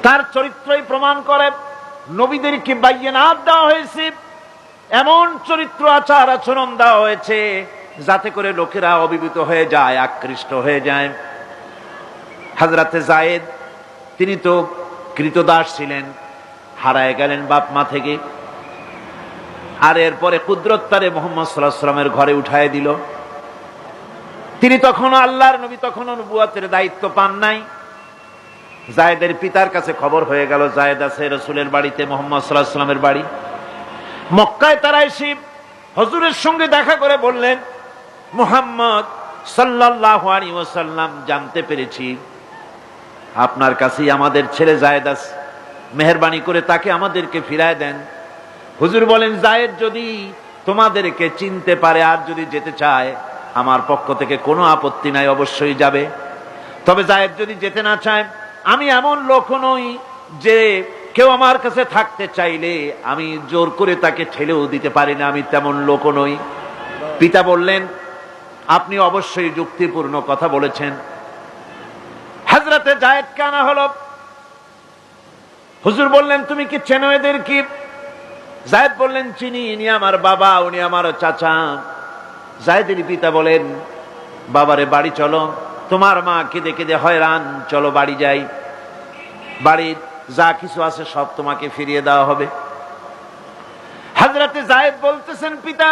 তার চরিত্রই প্রমাণ করে নবীদেরকে বাইয়িনাত দেওয়া হয়েছে, এমন চরিত্র আচার আচরণ দেওয়া হয়েছে যাতে করে লোকেরা অভিভূত হয়ে যায়, আকৃষ্ট হয়ে যায়। হযরতে যায়েদ তিনি তো কৃতদাস ছিলেন, হারায় গেলেন বাপ মা থেকে, আর এরপরে কুদরত তারে মুহাম্মদ সাল্লাল্লাহু আলাইহি ওয়াসাল্লামের ঘরে উঠায় দিল। তিনি তখনও আল্লাহর নবী, তখনও নবুয়তের দায়িত্ব পান নাই। যায়েদের পিতার কাছে খবর হয়ে গেল যায়েদ আছে রাসূলের বাড়িতে, মুহাম্মদ সাল্লাল্লাহু আলাইহি ওয়াসাল্লামের বাড়ি মক্কায়। তারা এসে হুজুরের সঙ্গে দেখা করে বললেন, মুহাম্মদ সাল্লাল্লাহু আলাইহি ওয়াসাল্লাম জানতে পেরেছি আপনার কাছেই আমাদের ছেলে যায়েদ আছে, মেহেরবানি করে তাকে আমাদেরকে ফিরায় দেন। হুজুর বলেন, যায়েদ যদি তোমাদেরকে চিনতে পারে আর যদি যেতে চায় আমার পক্ষ থেকে কোনো আপত্তি নাই, অবশ্যই যাবে। তবে যায়েদ যদি যেতে না চায়, আমি এমন লোক নই যে কেউ আমার কাছে থাকতে চাইলে আমি জোর করে তাকে ঠেলেও দিতে পারি না, আমি তেমন লোক নই। পিতা বললেন, আপনি অবশ্যই যুক্তিপূর্ণ কথা বলেছেন। হযরতে যায়েদকে আনা হলো। হুজুর বললেন, তুমি কি চেনো এদের? কি? যায়েদ বললেন, চিনি, ইনি আমার বাবা, উনি আমার চাচা। যায়েদের পিতা বলেন, বাবারে বাড়ি চলো, তোমার মা কেঁদে কেঁদে হয়রান, চলো বাড়ি যাই, বাড়ির যা কিছু আছে সব তোমাকে ফিরিয়ে দেওয়া হবে। হযরতে যায়েদ বলতেছেন, পিতা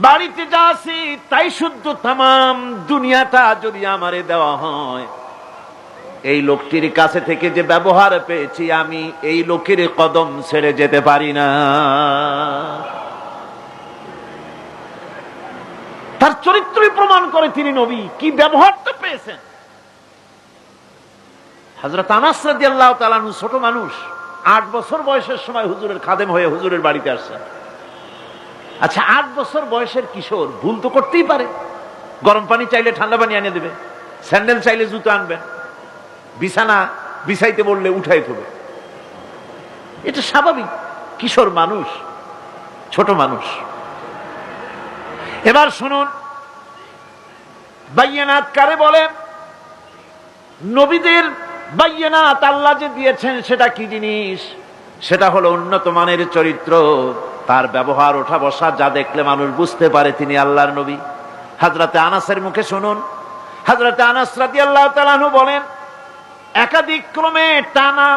বাড়িতে যা আছে তাই শুদ্ধ, তামাম দুনিয়াটা যদি আমারে দেওয়া হয়, এই লোকটির কাছে থেকে যে ব্যবহার পেয়েছি আমি এই লোকের কদম ছেড়ে যেতে পারি না। তার চরিত্রই প্রমাণ করে তিনি নবী, কি ব্যবহারটা পেয়েছেন। হযরত আনাস রাদিয়াল্লাহু তাআলা আনহু ছোট মানুষ, 8 বছর বয়সের সময় হুজুরের খাদেম হয়ে হুজুরের বাড়িতে আসছেন। আচ্ছা, 8 বছর বয়সের কিশোর ভুল তো করতেই পারে। গরম পানি চাইলে ঠান্ডা পানি এনে দেবে, স্যান্ডেল চাইলে জুতো আনবেন, বিছানা বিছাইতে বললে উঠাই থবে, এটা স্বাভাবিক। কিশোর মানুষ, ছোট মানুষ। এবার শুনুন, বাইয়িনাত কারে বলে? নবীদের বাইয়িনাত আল্লাহ যে দিয়েছেন সেটা কি জিনিস? সেটা হলো উন্নত মানের চরিত্র, তার ব্যবহার, ওঠা বসা যা দেখলে মানুষ বুঝতে পারে তিনি আল্লাহর নবী। হযরতে আনাসের মুখে শুনুন। হযরতে আনাস রাদিয়াল্লাহু তাআলা আনহু বলেন, একাধিক ক্রমে টানা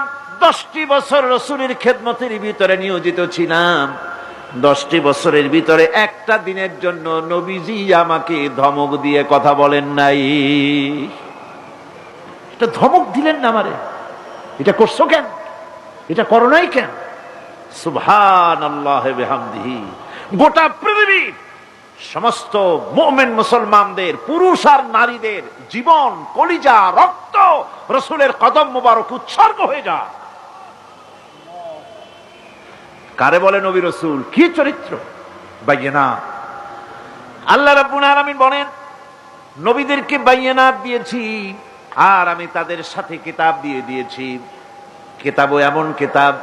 10টি বছর রাসূলের খেদমতের ভিতরে নিয়োজিত ছিলাম। 10টি বছরের ভিতরে একটা দিনের জন্য নবীজি আমাকে ধমক দিয়ে কথা বলেন নাই। এটা ধমক দিলেন না আমারে, এটা করছো কেন, এটা করো নাই কেন? সুবহানাল্লাহি বিহামদিহি। গোটা পৃথিবীর সমস্ত মুমিন মুসলমানদের, পুরুষ আর নারীদের জীবন, কলিজা, রক্ত রাসূলের কদম মোবারক উৎসর্গ হয়ে যায়। কারে বলে নবী রাসূল? কি চরিত্র! বাইয়িনাত। আল্লাহ রাব্বুল আলামিন বলেন, নবীদেরকে বাইয়িনাত দিয়েছি আর আমি তাদের সাথে কিতাব দিয়ে দিয়েছি। কিতাবও এমন কিতাব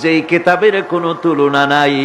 যেই কিতাবের কোনো তুলনা নাই।